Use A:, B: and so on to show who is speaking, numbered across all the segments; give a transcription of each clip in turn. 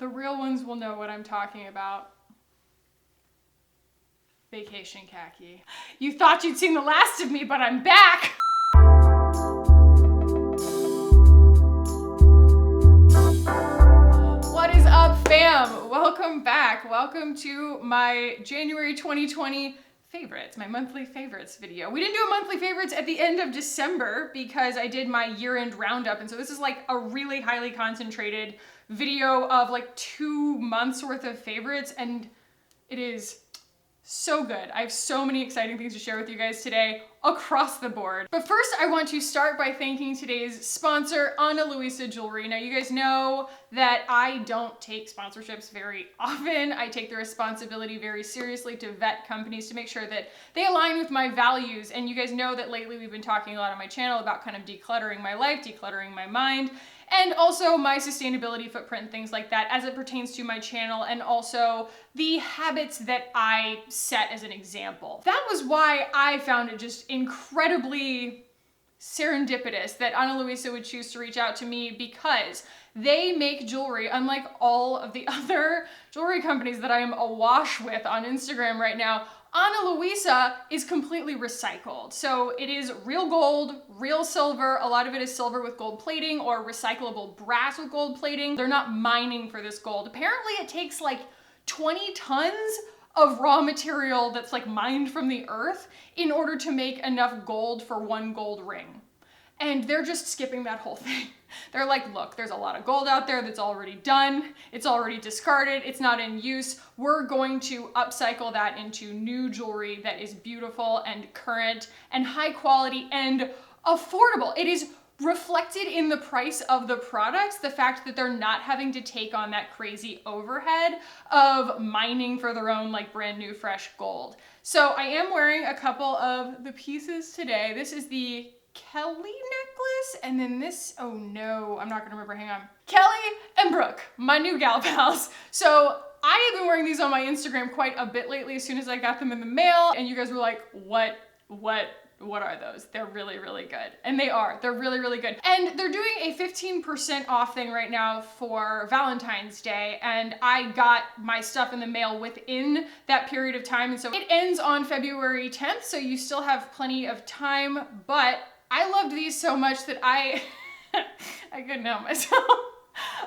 A: The real ones will know what I'm talking about. Vacation Kackie. You thought you'd seen the last of me, but I'm back! What is up, fam? Welcome back. Welcome to my January 2020 favorites, my monthly favorites video. We didn't do a monthly favorites at the end of December because I did my year-end roundup, and so this is like a really highly concentrated video of like 2 months worth of favorites, and it is so good. I have so many exciting things to share with you guys today across the board. But first, I want to start by thanking today's sponsor, Ana Luisa Jewelry. Now, you guys know that I don't take sponsorships very often. I take the responsibility very seriously to vet companies to make sure that they align with my values. And you guys know that lately we've been talking a lot on my channel about kind of decluttering my life, decluttering my mind, and also my sustainability footprint and things like that as it pertains to my channel, and also the habits that I set as an example. That was why I found it just incredibly serendipitous that Ana Luisa would choose to reach out to me, because they make jewelry unlike all of the other jewelry companies that I am awash with on Instagram right now. Ana Luisa is completely recycled. So it is real gold, real silver. A lot of it is silver with gold plating or recyclable brass with gold plating. They're not mining for this gold. Apparently it takes like 20 tons of raw material that's like mined from the earth in order to make enough gold for one gold ring. And they're just skipping that whole thing. They're like, look, there's a lot of gold out there that's already done. It's already discarded. It's not in use. We're going to upcycle that into new jewelry that is beautiful and current and high quality and affordable. It is reflected in the price of the products, the fact that they're not having to take on that crazy overhead of mining for their own like brand new fresh gold. So I am wearing a couple of the pieces today. This is the Kelly necklace, and then this, oh no, I'm not gonna remember, hang on. Kelly and Brooke, my new gal pals. So I have been wearing these on my Instagram quite a bit lately as soon as I got them in the mail, and you guys were like, what are those? They're really, really good. And they are, they're really, really good. And they're doing a 15% off thing right now for Valentine's Day. And I got my stuff in the mail within that period of time. And so it ends on February 10th. So you still have plenty of time, but I loved these so much that I couldn't help myself.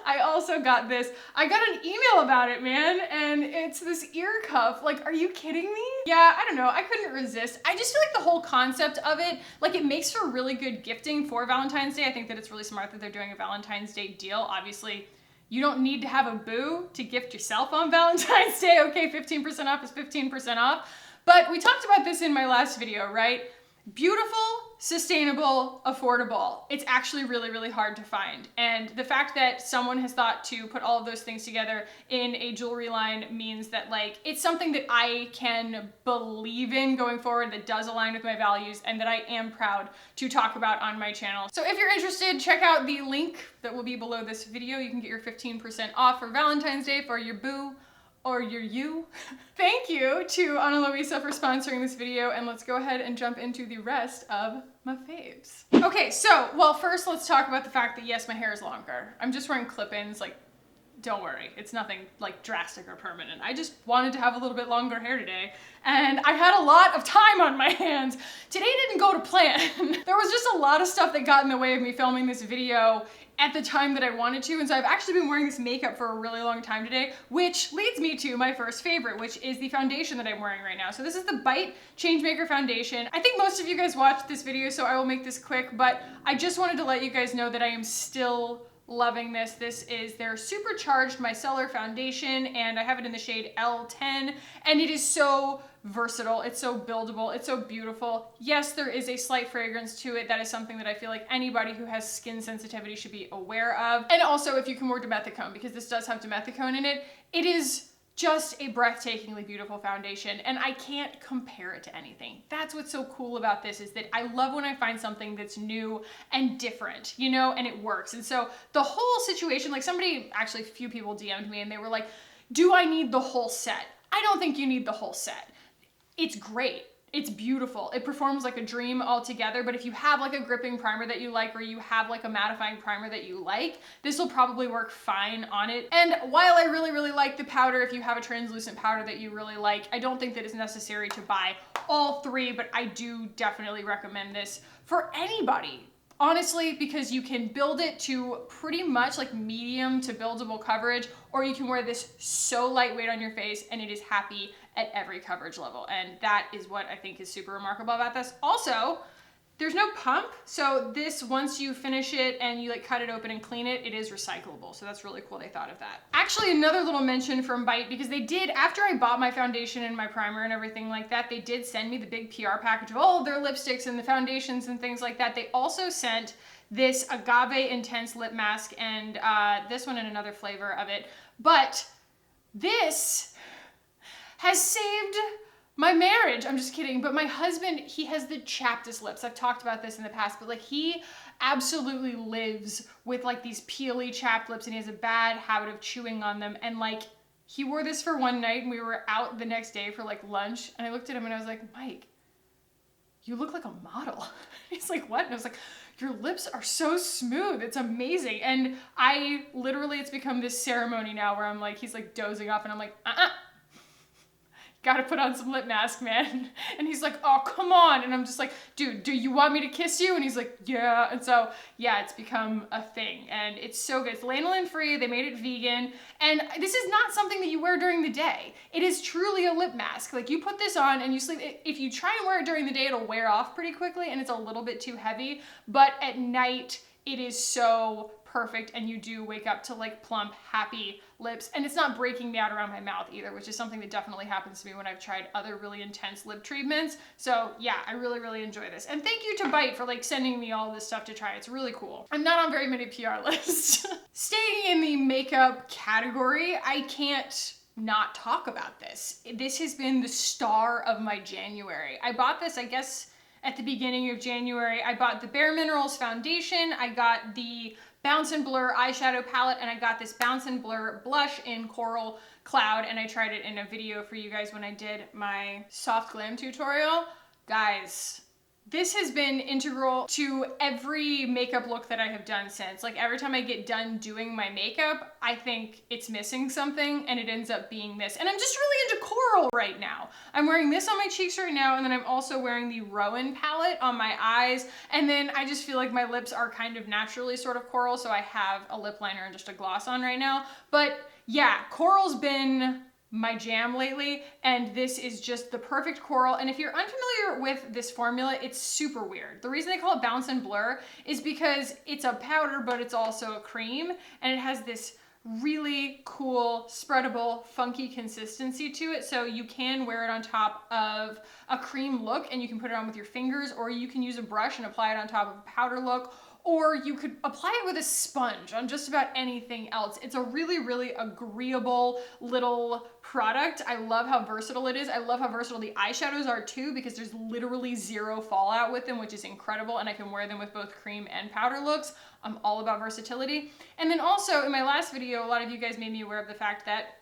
A: I also got this. I got an email about it, man, and it's this ear cuff. Like, are you kidding me? Yeah, I don't know. I couldn't resist. I just feel like the whole concept of it, like, it makes for really good gifting for Valentine's Day. I think that it's really smart that they're doing a Valentine's Day deal. Obviously, you don't need to have a boo to gift yourself on Valentine's Day. Okay, 15% off is 15% off. But we talked about this in my last video, right? Beautiful, sustainable, affordable. It's actually really, really hard to find. And the fact that someone has thought to put all of those things together in a jewelry line means that like, it's something that I can believe in going forward, that does align with my values, and that I am proud to talk about on my channel. So if you're interested, check out the link that will be below this video. You can get your 15% off for Valentine's Day for your boo or your you. Thank you to Ana Luisa for sponsoring this video, and let's go ahead and jump into the rest of my faves. Okay, so, well, first let's talk about the fact that yes, my hair is longer. I'm just wearing clip-ins, like, don't worry, it's nothing like drastic or permanent. I just wanted to have a little bit longer hair today, and I had a lot of time on my hands. Today didn't go to plan. There was just a lot of stuff that got in the way of me filming this video at the time that I wanted to, and so I've actually been wearing this makeup for a really long time today, which leads me to my first favorite, which is the foundation that I'm wearing right now. So this is the Bite Changemaker Foundation. I think most of you guys watched this video, so I will make this quick, but I just wanted to let you guys know that I am still loving this. This is their Supercharged Micellar Foundation, and I have it in the shade L10, and it is so versatile, it's so buildable, it's so beautiful. Yes, there is a slight fragrance to it. That is something that I feel like anybody who has skin sensitivity should be aware of. And also, if you can wear dimethicone, because this does have dimethicone in it, it is just a breathtakingly beautiful foundation, and I can't compare it to anything. That's what's so cool about this, is that I love when I find something that's new and different, you know, and it works. And so the whole situation, like somebody, actually a few people DM'd me and they were like, do I need the whole set? I don't think you need the whole set. It's great. It's beautiful. It performs like a dream altogether, but if you have like a gripping primer that you like, or you have like a mattifying primer that you like, this will probably work fine on it. And while I really, really like the powder, if you have a translucent powder that you really like, I don't think that it's necessary to buy all three, but I do definitely recommend this for anybody. Honestly, because you can build it to pretty much like medium to buildable coverage, or you can wear this so lightweight on your face and it is happy at every coverage level. And that is what I think is super remarkable about this. Also, there's no pump. So this, once you finish it and you like cut it open and clean it, it is recyclable. So that's really cool they thought of that. Actually, another little mention from Bite, because they did, after I bought my foundation and my primer and everything like that, they did send me the big PR package of all of their lipsticks and the foundations and things like that. They also sent this Agave Intense Lip Mask and this one in another flavor of it. But this has saved my marriage. I'm just kidding. But my husband, he has the chappedest lips. I've talked about this in the past, but like he absolutely lives with like these peely chapped lips, and he has a bad habit of chewing on them. And like he wore this for one night and we were out the next day for like lunch, and I looked at him and I was like, Mike, you look like a model. He's like, what? And I was like, your lips are so smooth. It's amazing. And I literally, it's become this ceremony now where I'm like, he's like dozing off and I'm like, gotta put on some lip mask, man. And he's like, oh, come on. And I'm just like, dude, do you want me to kiss you? And he's like, yeah. And so, yeah, it's become a thing. And it's so good. It's lanolin free. They made it vegan. And this is not something that you wear during the day. It is truly a lip mask. Like you put this on and you sleep. If you try and wear it during the day, it'll wear off pretty quickly and it's a little bit too heavy. But at night, it is so perfect, and you do wake up to like plump, happy lips, and it's not breaking me out around my mouth either, which is something that definitely happens to me when I've tried other really intense lip treatments. So yeah, I really, really enjoy this. And thank you to Bite for like sending me all this stuff to try. It's really cool. I'm not on very many PR lists. Staying in the makeup category, I can't not talk about this. This has been the star of my January. I bought this, I guess, at the beginning of January. I bought the Bare Minerals foundation, I got the Bounce and Blur eyeshadow palette, and I got this Bounce and Blur blush in Coral Cloud, and I tried it in a video for you guys when I did my soft glam tutorial. Guys, this has been integral to every makeup look that I have done since. Like every time I get done doing my makeup, I think it's missing something and it ends up being this. And I'm just really into coral right now. I'm wearing this on my cheeks right now, and then I'm also wearing the Rowan palette on my eyes. And then I just feel like my lips are kind of naturally sort of coral, so I have a lip liner and just a gloss on right now. But yeah, coral's been my jam lately, and this is just the perfect coral. And if you're unfamiliar with this formula, it's super weird. The reason they call it Bounce and Blur is because it's a powder, but it's also a cream, and it has this really cool, spreadable, funky consistency to it. So you can wear it on top of a cream look, and you can put it on with your fingers, or you can use a brush and apply it on top of a powder look, or you could apply it with a sponge on just about anything else. It's a really, really agreeable little product. I love how versatile it is. I love how versatile the eyeshadows are too, because there's literally zero fallout with them, which is incredible, and I can wear them with both cream and powder looks. I'm all about versatility. And then also in my last video, a lot of you guys made me aware of the fact that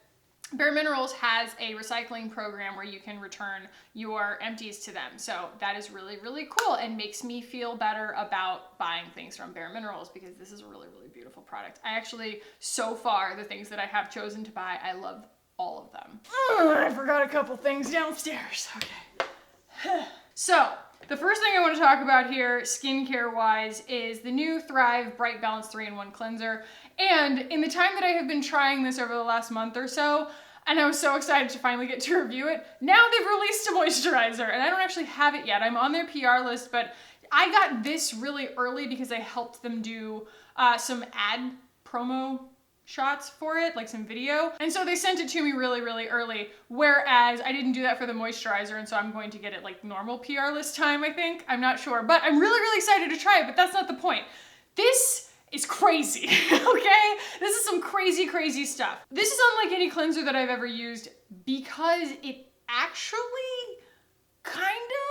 A: Bare Minerals has a recycling program where you can return your empties to them. So that is really, really cool and makes me feel better about buying things from Bare Minerals, because this is a really, really beautiful product. I actually, so far, the things that I have chosen to buy, I love all of them. I forgot a couple things downstairs. Okay. So the first thing I want to talk about here, skincare wise, is the new Thrive Bright Balance 3-in-1 cleanser. And in the time that I have been trying this over the last month or so, and I was so excited to finally get to review it, now they've released a moisturizer, and I don't actually have it yet. I'm on their PR list, but I got this really early because I helped them do some ad promo shots for it, like some video. And so they sent it to me really, really early, whereas I didn't do that for the moisturizer, and so I'm going to get it like normal PR list time, I think. I'm not sure, but I'm really, really excited to try it, but that's not the point. This is crazy, okay? This is some crazy, crazy stuff. This is unlike any cleanser that I've ever used because it actually kind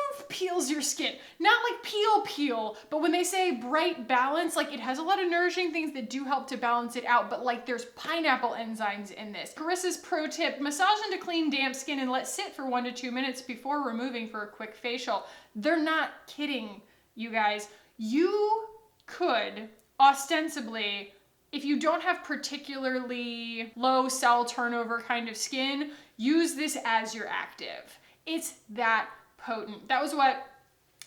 A: of peels your skin. Not like peel, but when they say bright balance, like it has a lot of nourishing things that do help to balance it out, but like there's pineapple enzymes in this. Carissa's pro tip, massage into clean, damp skin and let sit for 1 to 2 minutes before removing for a quick facial. They're not kidding, you guys. You could ostensibly, if you don't have particularly low cell turnover kind of skin, use this as your active. It's that potent. That was what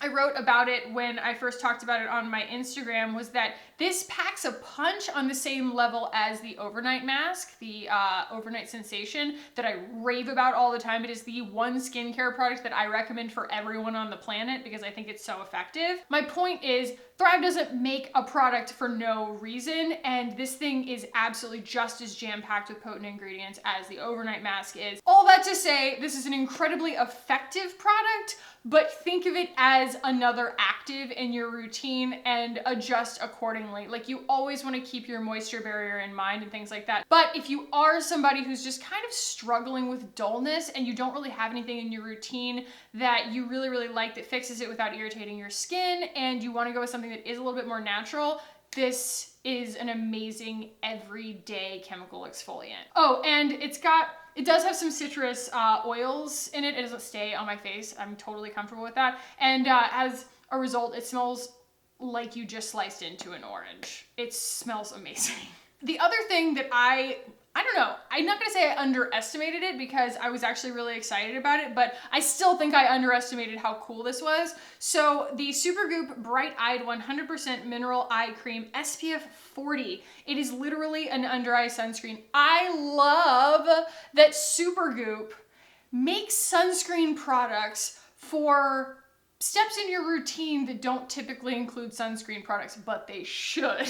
A: I wrote about it when I first talked about it on my Instagram, was that this packs a punch on the same level as the overnight mask, the overnight sensation that I rave about all the time. It is the one skincare product that I recommend for everyone on the planet because I think it's so effective. My point is, Thrive doesn't make a product for no reason, and this thing is absolutely just as jam-packed with potent ingredients as the overnight mask is. All that to say, this is an incredibly effective product, but think of it as another active in your routine and adjust accordingly. Like, you always want to keep your moisture barrier in mind and things like that. But if you are somebody who's just kind of struggling with dullness and you don't really have anything in your routine that you really, really like that fixes it without irritating your skin, and you want to go with something that is a little bit more natural, this is an amazing everyday chemical exfoliant. Oh, and it does have some citrus oils in it. It doesn't stay on my face. I'm totally comfortable with that. And as a result, it smells like you just sliced into an orange. It smells amazing. The other thing that I don't know, I'm not gonna say I underestimated it because I was actually really excited about it, but I still think I underestimated how cool this was. So the Supergoop Bright Eyed 100% Mineral Eye Cream SPF 40. It is literally an under eye sunscreen. I love that Supergoop makes sunscreen products for steps in your routine that don't typically include sunscreen products, but they should.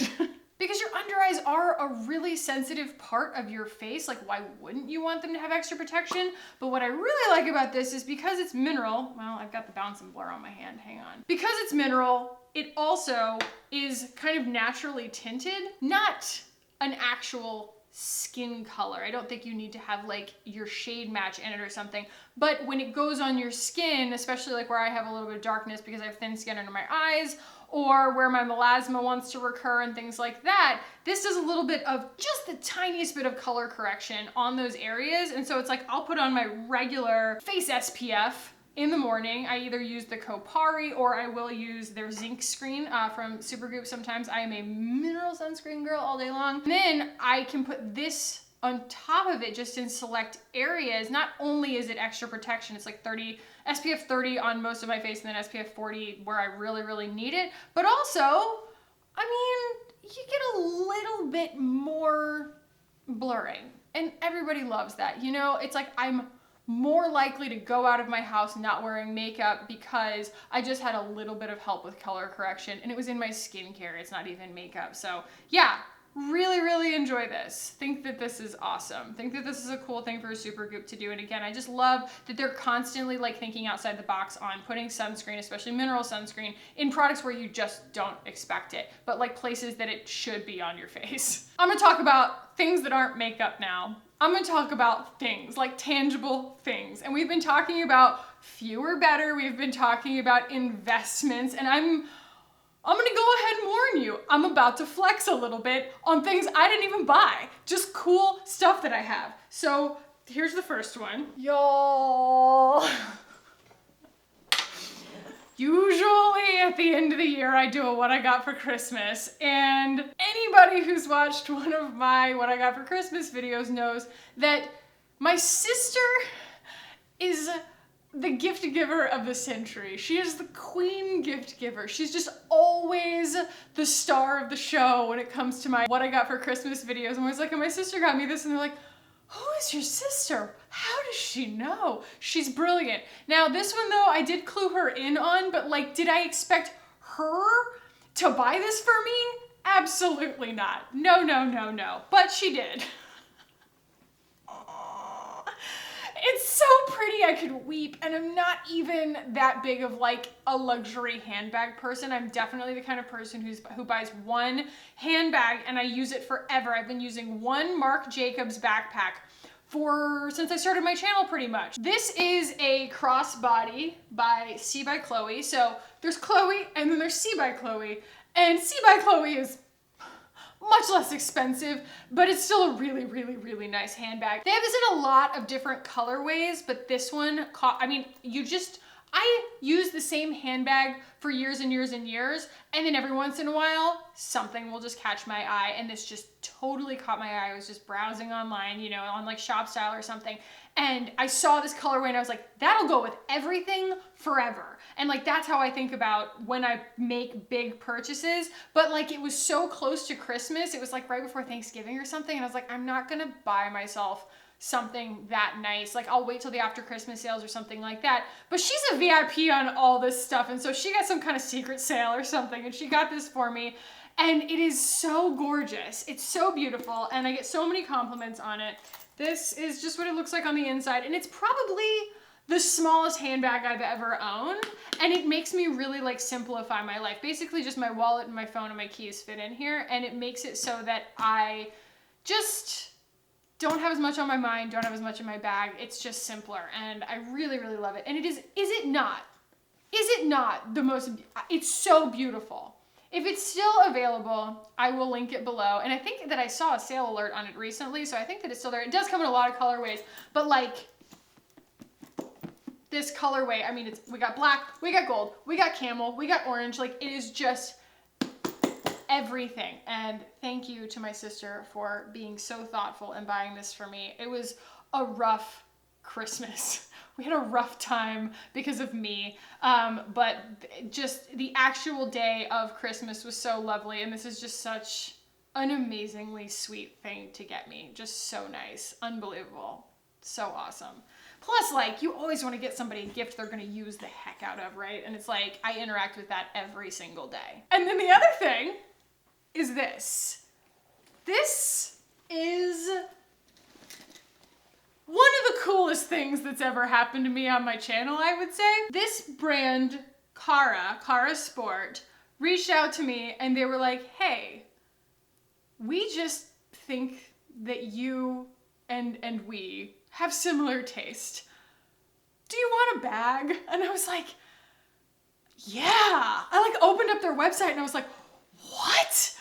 A: Because your under eyes are a really sensitive part of your face. Like, why wouldn't you want them to have extra protection? But what I really like about this is because it's mineral, well, I've got the bounce and blur on my hand, hang on. Because it's mineral, it also is kind of naturally tinted, not an actual skin color. I don't think you need to have like your shade match in it or something, but when it goes on your skin, especially like where I have a little bit of darkness because I have thin skin under my eyes, or where my melasma wants to recur and things like that, this does a little bit of just the tiniest bit of color correction on those areas. And so it's like, I'll put on my regular face SPF in the morning. I either use the Kopari or I will use their Zinc Screen from Supergoop. Sometimes I am a mineral sunscreen girl all day long. And then I can put this on top of it just in select areas. Not only is it extra protection, it's like SPF 30 on most of my face and then SPF 40 where I really, really need it. But also, I mean, you get a little bit more blurring and everybody loves that. You know, it's like I'm more likely to go out of my house not wearing makeup because I just had a little bit of help with color correction and it was in my skincare. It's not even makeup. So yeah, really, really enjoy this. Think that this is awesome. Think that this is a cool thing for a Supergoop to do. And again, I just love that they're constantly like thinking outside the box on putting sunscreen, especially mineral sunscreen, in products where you just don't expect it, but like places that it should be on your face. I'm gonna talk about things that aren't makeup now. I'm gonna talk about things, like tangible things. And we've been talking about fewer better. We've been talking about investments, and I'm gonna go ahead and warn you, I'm about to flex a little bit on things I didn't even buy, just cool stuff that I have. So here's the first one. Y'all. Usually at the end of the year, I do a what I got for Christmas, and anybody who's watched one of my what I got for Christmas videos knows that my sister is the gift giver of the century. She is the queen gift giver. She's just always the star of the show when it comes to my what I got for Christmas videos. I'm always like, and my sister got me this, and they're like, who is your sister? How does she know? She's brilliant. Now this one though, I did clue her in on, but like, did I expect her to buy this for me? Absolutely not. No, no, no, no. But she did. It's so pretty I could weep, and I'm not even that big of like a luxury handbag person. I'm definitely the kind of person who buys one handbag and I use it forever. I've been using one Marc Jacobs backpack since I started my channel pretty much. This is a crossbody by C by Chloe. So there's Chloe and then there's C by Chloe. And C by Chloe is much less expensive, but it's still a really, really, really nice handbag. They have this in a lot of different colorways, but this one, I use the same handbag for years and years and years, and then every once in a while, something will just catch my eye, and this just totally caught my eye. I was just browsing online, you know, on like ShopStyle or something, and I saw this colorway and I was like, that'll go with everything forever. And like, that's how I think about when I make big purchases, but like it was so close to Christmas. It was like right before Thanksgiving or something, and I was like, I'm not gonna buy myself something that nice. Like I'll wait till the after Christmas sales or something like that. But she's a VIP on all this stuff. And so she got some kind of secret sale or something and she got this for me. And it is so gorgeous. It's so beautiful. And I get so many compliments on it. This is just what it looks like on the inside. And it's probably the smallest handbag I've ever owned. And it makes me really like simplify my life. Basically just my wallet and my phone and my keys fit in here. And it makes it so that I just don't have as much on my mind, don't have as much in my bag. It's just simpler, and I really, really love it. And it is it not the most, it's so beautiful. If it's still available, I will link it below. And I think that I saw a sale alert on it recently, so I think that it's still there. It does come in a lot of colorways, but like this colorway, I mean, we got black, we got gold, we got camel, we got orange. Like it is just everything. And thank you to my sister for being so thoughtful and buying this for me. It was a rough Christmas. We had a rough time because of me, but just the actual day of Christmas was so lovely, and this is just such an amazingly sweet thing to get me. Just so nice, unbelievable, so awesome. Plus, like, you always want to get somebody a gift they're going to use the heck out of, right? And it's like, I interact with that every single day. And then the other thing is this. This is one of the coolest things that's ever happened to me on my channel, I would say. This brand, Cara Sport, reached out to me and they were like, hey, we just think that you and we have similar taste. Do you want a bag? And I was like, yeah. I like opened up their website and I was like, what?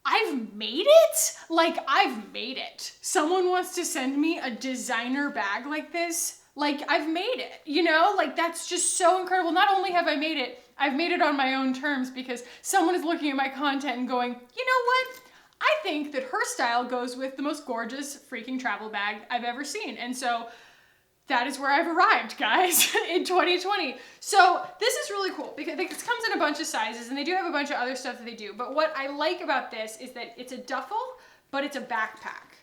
A: I've made it? Like, I've made it. Someone wants to send me a designer bag like this. Like, I've made it, you know? Like, that's just so incredible. Not only have I made it, I've made it on my own terms because someone is looking at my content and going, you know what? I think that her style goes with the most gorgeous freaking travel bag I've ever seen. And so that is where I've arrived, guys, in 2020. So this is really cool because it comes in a bunch of sizes and they do have a bunch of other stuff that they do. But what I like about this is that it's a duffel, but it's a backpack.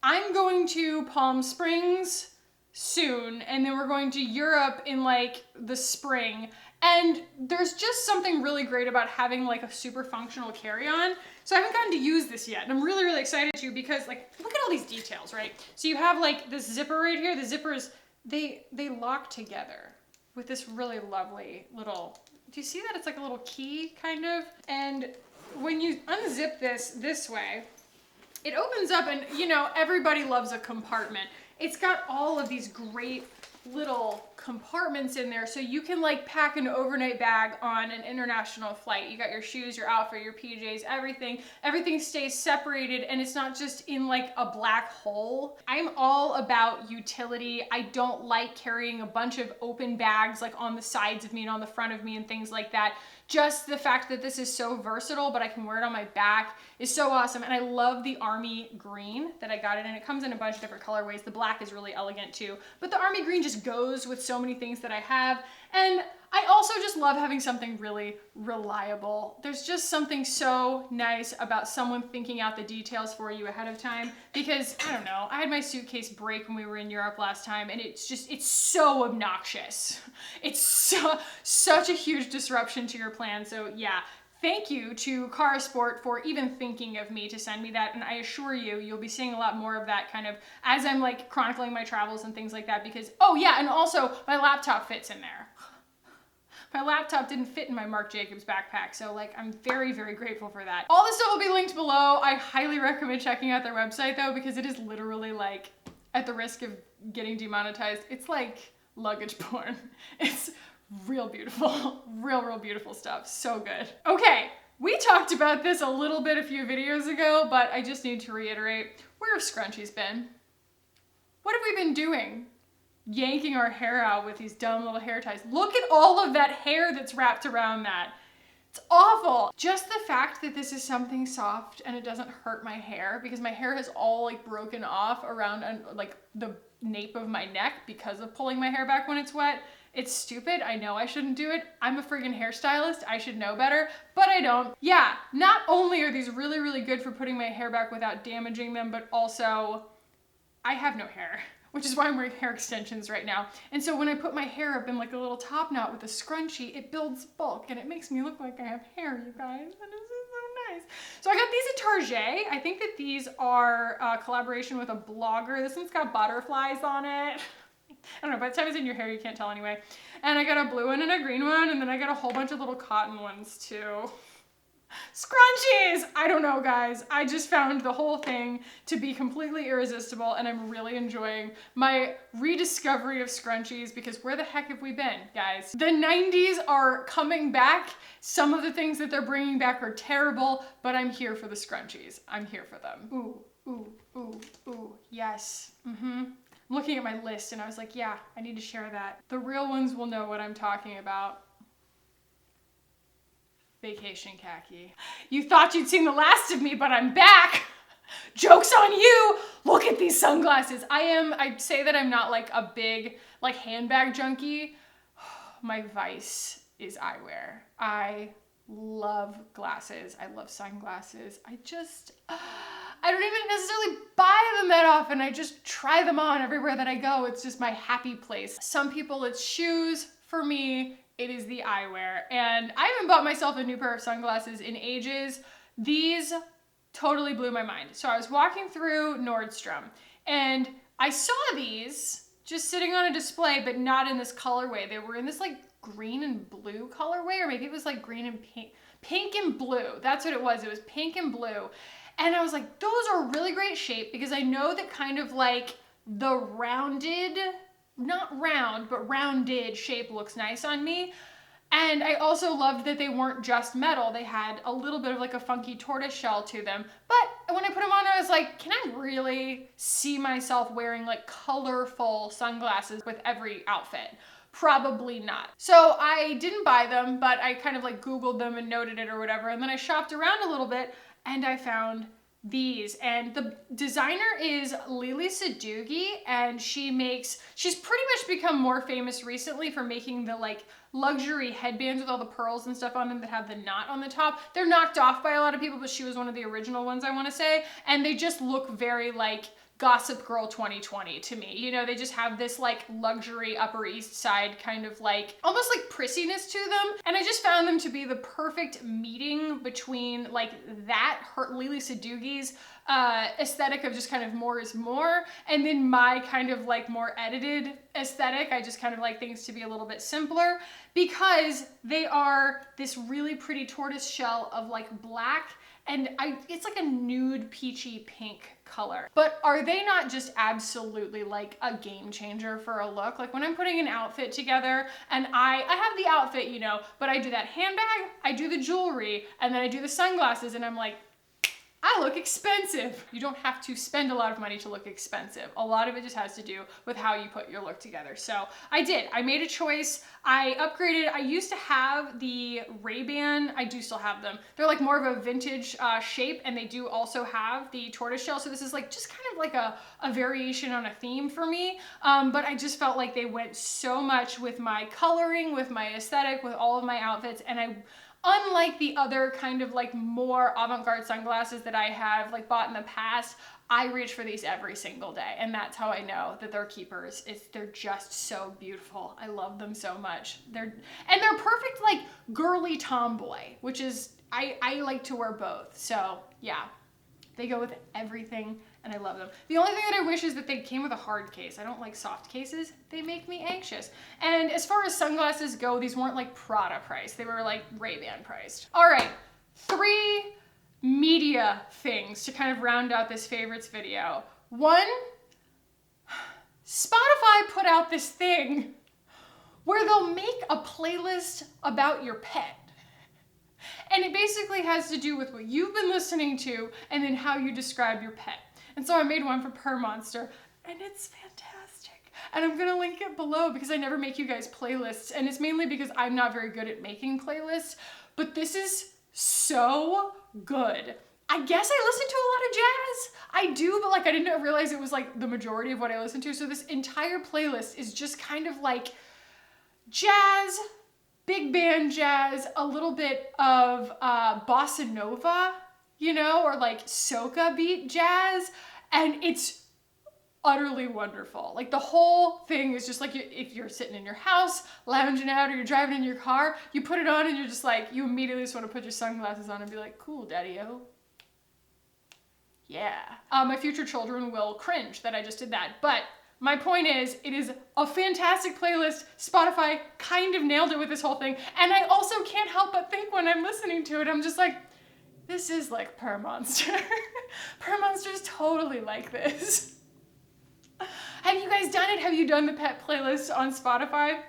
A: I'm going to Palm Springs soon, and then we're going to Europe in like the spring. And there's just something really great about having like a super functional carry-on. So I haven't gotten to use this yet, and I'm really, really excited to because like, look at all these details, right? So you have like this zipper right here. The zippers, they lock together with this really lovely little, do you see that? It's like a little key kind of. And when you unzip this way, it opens up and you know, everybody loves a compartment. It's got all of these great little compartments in there so you can like pack an overnight bag on an international flight. You got your shoes, your outfit, your PJs, everything stays separated and it's not just in like a black hole. I'm all about utility. I don't like carrying a bunch of open bags like on the sides of me and on the front of me and things like that. Just the fact that this is so versatile, but I can wear it on my back is so awesome. And I love the army green that I got it in. It comes in a bunch of different colorways. The black is really elegant too, but the army green just goes with so many things that I have. And I also just love having something really reliable. There's just something so nice about someone thinking out the details for you ahead of time because, I don't know, I had my suitcase break when we were in Europe last time and it's so obnoxious. It's such a huge disruption to your plan. So yeah, thank you to Cara Sport for even thinking of me to send me that. And I assure you, you'll be seeing a lot more of that kind of as I'm like chronicling my travels and things like that because, oh yeah, and also my laptop fits in there. My laptop didn't fit in my Marc Jacobs backpack, so like I'm very, very grateful for that. All this stuff will be linked below. I highly recommend checking out their website though because it is literally like at the risk of getting demonetized, it's like luggage porn. It's real beautiful, real beautiful stuff. So good. Okay, we talked about this a little bit a few videos ago, but I just need to reiterate, where have Scrunchies been? What have we been doing? Yanking our hair out with these dumb little hair ties. Look at all of that hair that's wrapped around that. It's awful. Just the fact that this is something soft and it doesn't hurt my hair, because my hair has all like broken off around like the nape of my neck because of pulling my hair back when it's wet. It's stupid. I know I shouldn't do it. I'm a friggin' hairstylist. I should know better, but I don't. Yeah, not only are these really good for putting my hair back without damaging them, but also I have no hair, which is why I'm wearing hair extensions right now. And so when I put my hair up in like a little top knot with a scrunchie, it builds bulk and it makes me look like I have hair, you guys. And this is so nice. So I got these at Target. I think that these are a collaboration with a blogger. This one's got butterflies on it. I don't know, by the time it's in your hair, you can't tell anyway. And I got a blue one and a green one, and then I got a whole bunch of little cotton ones too. Scrunchies! I don't know, guys. I just found the whole thing to be completely irresistible, and I'm really enjoying my rediscovery of scrunchies, because where the heck have we been, guys? The 90s are coming back. Some of the things that they're bringing back are terrible, but I'm here for the scrunchies. I'm here for them. Ooh, ooh, ooh, ooh, yes. I'm looking at my list and I was like, yeah, I need to share that. The real ones will know what I'm talking about. Vacation Kackie. You thought you'd seen the last of me, but I'm back. Joke's on you. Look at these sunglasses. I say that I'm not like a big like handbag junkie. My vice is eyewear. I love glasses. I love sunglasses. I don't even necessarily buy them that often. I just try them on everywhere that I go. It's just my happy place. Some people it's shoes. For me, it is the eyewear. And I haven't bought myself a new pair of sunglasses in ages. These totally blew my mind. So I was walking through Nordstrom and I saw these just sitting on a display, but not in this colorway. They were in this like green and blue colorway, or maybe it was like green and pink and blue. That's what it was. It was pink and blue. And I was like, those are really great shape, because I know that kind of like the rounded, not round, but rounded shape looks nice on me. And I also loved that they weren't just metal. They had a little bit of like a funky tortoise shell to them. But when I put them on, I was like, can I really see myself wearing like colorful sunglasses with every outfit? Probably not. So I didn't buy them, but I kind of like Googled them and noted it or whatever. And then I shopped around a little bit and I found these, and the designer is Lily Sadugi, and she's pretty much become more famous recently for making the like luxury headbands with all the pearls and stuff on them that have the knot on the top. They're knocked off by a lot of people, but she was one of the original ones, I want to say, and they just look very like Gossip Girl 2020 to me. You know, they just have this like luxury Upper East Side kind of like almost like prissiness to them. And I just found them to be the perfect meeting between like that, Lily Sadugi's aesthetic of just kind of more is more, and then my kind of like more edited aesthetic. I just kind of like things to be a little bit simpler, because they are this really pretty tortoise shell of like black, and it's like a nude peachy pink color. But are they not just absolutely like a game changer for a look? Like when I'm putting an outfit together, and I have the outfit, you know, but I do that handbag, I do the jewelry, and then I do the sunglasses, and I'm like, I look expensive. You don't have to spend a lot of money to look expensive. A lot of it just has to do with how you put your look together. So I did. I made a choice. I upgraded. I used to have the Ray-Ban. I do still have them. They're like more of a vintage shape, and they do also have the tortoiseshell. So this is like just kind of like a variation on a theme for me. But I just felt like they went so much with my coloring, with my aesthetic, with all of my outfits, and unlike the other kind of like more avant-garde sunglasses that I have like bought in the past, I reach for these every single day, and that's how I know that they're keepers. They're just so beautiful. I love them so much. They're perfect like girly tomboy, which is I like to wear both. So yeah, they go with everything, and I love them. The only thing that I wish is that they came with a hard case. I don't like soft cases. They make me anxious. And as far as sunglasses go, these weren't like Prada priced. They were like Ray-Ban priced. All right, 3 media things to kind of round out this favorites video. 1, put out this thing where they'll make a playlist about your pet. And it basically has to do with what you've been listening to and then how you describe your pet. And so I made one for Purr Monster, and it's fantastic. And I'm gonna link it below because I never make you guys playlists, and it's mainly because I'm not very good at making playlists, but this is so good. I guess I listen to a lot of jazz. I do, but like I didn't realize it was like the majority of what I listen to. So this entire playlist is just kind of like jazz, big band jazz, a little bit of bossa nova, you know, or like soca beat jazz, and it's utterly wonderful. Like the whole thing is just like if you're sitting in your house, lounging out, or you're driving in your car, you put it on and you're just like, you immediately just want to put your sunglasses on and be like, cool, daddy-o. Yeah. My future children will cringe that I just did that, but my point is, it is a fantastic playlist. Spotify kind of nailed it with this whole thing, and I also can't help but think when I'm listening to it, I'm just like, this is like Purr Monster. Purr Monster's totally like this. Have you guys done it? Have you done the pet playlist on Spotify?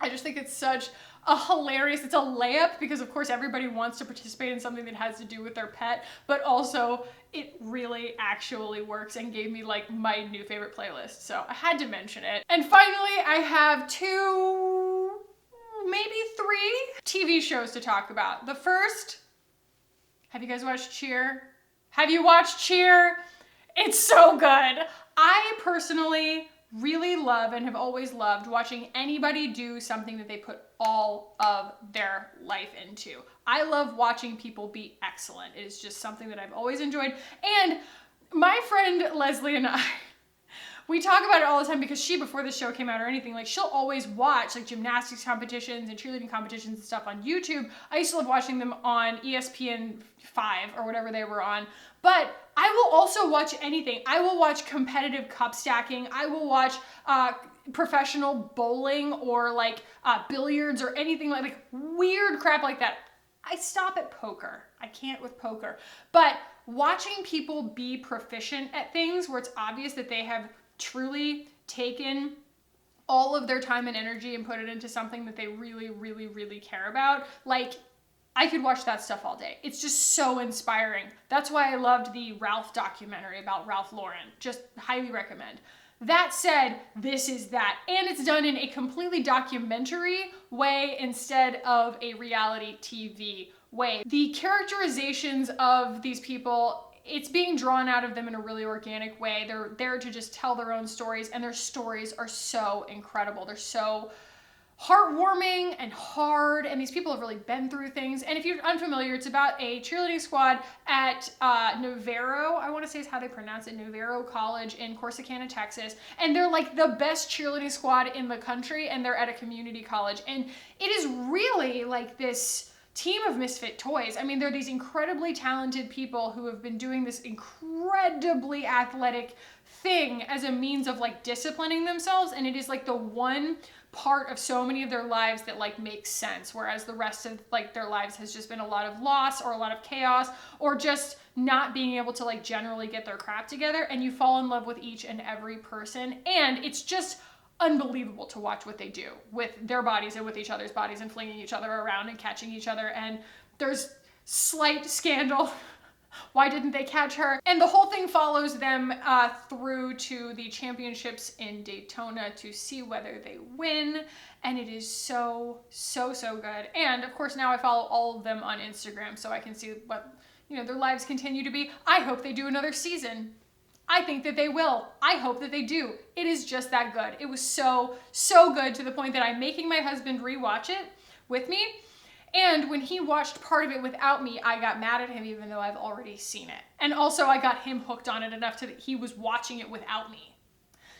A: I just think it's such a hilarious, it's a layup because of course everybody wants to participate in something that has to do with their pet, but also it really actually works and gave me like my new favorite playlist. So I had to mention it. And finally, I have 2, maybe 3 TV shows to talk about. The first, have you guys watched Cheer? Have you watched Cheer? It's so good. I personally really love and have always loved watching anybody do something that they put all of their life into. I love watching people be excellent. It is just something that I've always enjoyed. And my friend Leslie and I, we talk about it all the time because she, before the show came out or anything, like she'll always watch like gymnastics competitions and cheerleading competitions and stuff on YouTube. I used to love watching them on ESPN 5 or whatever they were on. But I will also watch anything. I will watch competitive cup stacking. I will watch professional bowling or like billiards or anything like weird crap like that. I stop at poker. I can't with poker. But watching people be proficient at things where it's obvious that they have truly taken all of their time and energy and put it into something that they really, really, really care about, like I could watch that stuff all day. It's just so inspiring. That's why I loved the Ralph documentary about Ralph Lauren. Just highly recommend. That said, this is that. And it's done in a completely documentary way instead of a reality TV way. The characterizations of these people, it's being drawn out of them in a really organic way. They're there to just tell their own stories, and their stories are so incredible. They're so heartwarming and hard, and these people have really been through things. And if you're unfamiliar, it's about a cheerleading squad at Novero, I want to say is how they pronounce it, Novero College in Corsicana, Texas. And they're like the best cheerleading squad in the country, and they're at a community college. And it is really like this team of misfit toys. I mean, they're these incredibly talented people who have been doing this incredibly athletic thing as a means of like disciplining themselves, and it is like the one part of so many of their lives that like makes sense, whereas the rest of like their lives has just been a lot of loss or a lot of chaos or just not being able to like generally get their crap together. And you fall in love with each and every person, and it's just unbelievable to watch what they do with their bodies and with each other's bodies and flinging each other around and catching each other. And there's slight scandal. Why didn't they catch her? And the whole thing follows them through to the championships in Daytona to see whether they win. And it is so, so, so good. And of course, now I follow all of them on Instagram so I can see what, you know, their lives continue to be. I hope they do another season. I think that they will. I hope that they do. It is just that good. It was so, so good to the point that I'm making my husband rewatch it with me. And when he watched part of it without me, I got mad at him even though I've already seen it. And also I got him hooked on it enough to that he was watching it without me.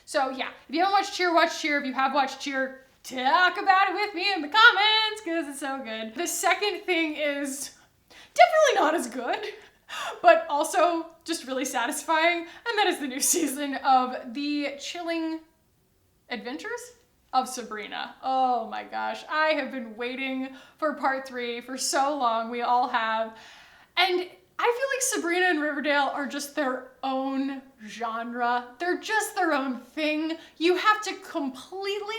A: So yeah, if you haven't watched Cheer, watch Cheer. If you have watched Cheer, talk about it with me in the comments because it's so good. The second thing is definitely not as good, but also just really satisfying. And that is the new season of The Chilling Adventures of Sabrina. Oh my gosh, I have been waiting for part 3 for so long. We all have. And I feel like Sabrina and Riverdale are just their own genre. They're just their own thing. You have to completely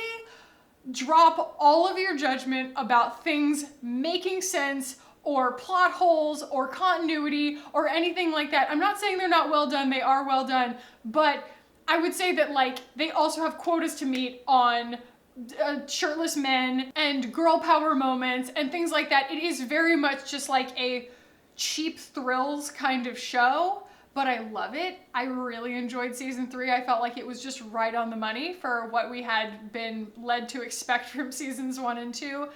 A: drop all of your judgment about things making sense or plot holes or continuity or anything like that. I'm not saying they're not well done, they are well done, but I would say that like they also have quotas to meet on shirtless men and girl power moments and things like that. It is very much just like a cheap thrills kind of show, but I love it. I really enjoyed season 3. I felt like it was just right on the money for what we had been led to expect from seasons 1 and 2.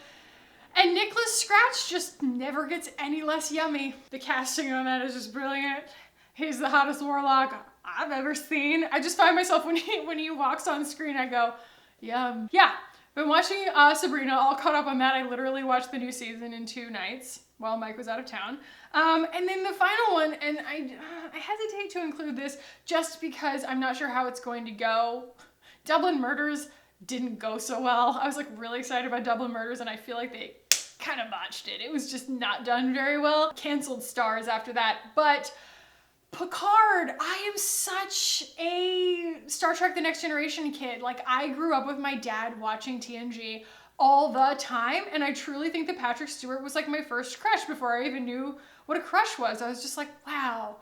A: And Nicholas Scratch just never gets any less yummy. The casting on that is just brilliant. He's the hottest warlock I've ever seen. I just find myself when he walks on screen, I go, yum. Yeah, been watching Sabrina, all caught up on that. I literally watched the new season in 2 nights while Mike was out of town. And then the final one, and I hesitate to include this just because I'm not sure how it's going to go. Dublin Murders didn't go so well. I was like really excited about Dublin Murders and I feel like they kind of botched it. It was just not done very well. Canceled stars after that, but Picard, I am such a Star Trek The Next Generation kid. Like I grew up with my dad watching TNG all the time, and I truly think that Patrick Stewart was like my first crush before I even knew what a crush was. I was just like, wow,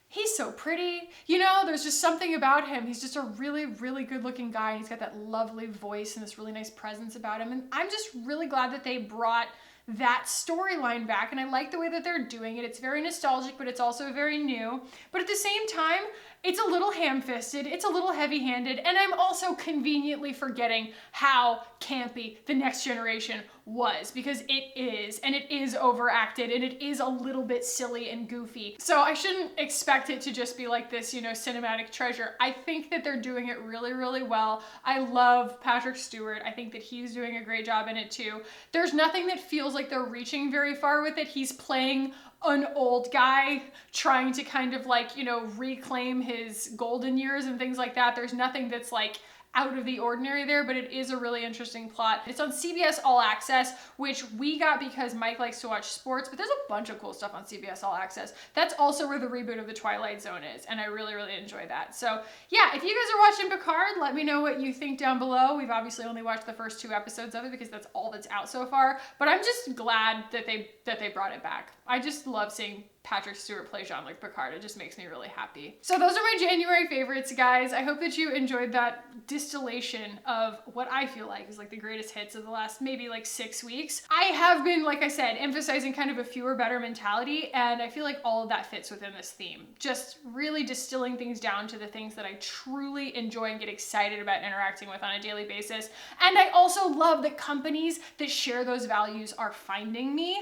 A: he's so pretty. You know, there's just something about him. He's just a really, really good looking guy. And he's got that lovely voice and this really nice presence about him. And I'm just really glad that they brought that storyline back, and I like the way that they're doing it. It's very nostalgic, but it's also very new. But at the same time, it's a little ham-fisted, it's a little heavy-handed, and I'm also conveniently forgetting how campy The Next Generation was, because it is, and it is overacted, and it is a little bit silly and goofy. So I shouldn't expect it to just be like this, you know, cinematic treasure. I think that they're doing it really, really well. I love Patrick Stewart. I think that he's doing a great job in it too. There's nothing that feels like they're reaching very far with it. He's playing an old guy trying to kind of like, you know, reclaim his golden years and things like that. There's nothing that's like out of the ordinary there, but it is a really interesting plot. It's on CBS All Access, which we got because Mike likes to watch sports, but there's a bunch of cool stuff on CBS All Access. That's also where the reboot of The Twilight Zone is, and I really, really enjoy that. So yeah, if you guys are watching Picard, let me know what you think down below. We've obviously only watched the first 2 episodes of it because that's all that's out so far, but I'm just glad that they brought it back. I just love seeing Patrick Stewart play Jean-Luc Picard. It just makes me really happy. So those are my January favorites, guys. I hope that you enjoyed that distillation of what I feel like is like the greatest hits of the last maybe like 6 weeks. I have been, like I said, emphasizing kind of a fewer better mentality, and I feel like all of that fits within this theme. Just really distilling things down to the things that I truly enjoy and get excited about interacting with on a daily basis. And I also love that companies that share those values are finding me,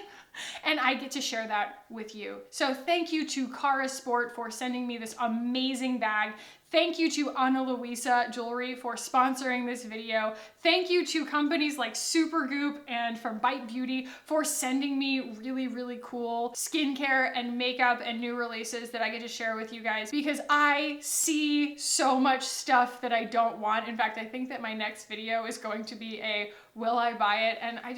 A: and I get to share that with you. So thank you to Cara Sport for sending me this amazing bag. Thank you to Ana Luisa Jewelry for sponsoring this video. Thank you to companies like Supergoop and from Bite Beauty for sending me really, really cool skincare and makeup and new releases that I get to share with you guys, because I see so much stuff that I don't want. In fact, I think that my next video is going to be a will I buy it? And I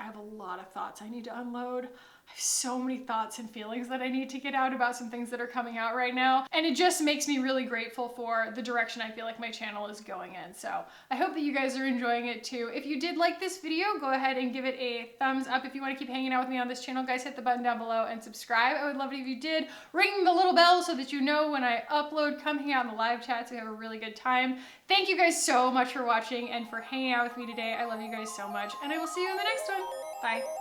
A: have a lot of thoughts I need to unload. I have so many thoughts and feelings that I need to get out about some things that are coming out right now. And it just makes me really grateful for the direction I feel like my channel is going in. So I hope that you guys are enjoying it too. If you did like this video, go ahead and give it a thumbs up. If you want to keep hanging out with me on this channel, guys, hit the button down below and subscribe. I would love it if you did. Ring the little bell so that you know when I upload. Come hang out in the live chat so we have a really good time. Thank you guys so much for watching and for hanging out with me today. I love you guys so much, and I will see you in the next one. Bye.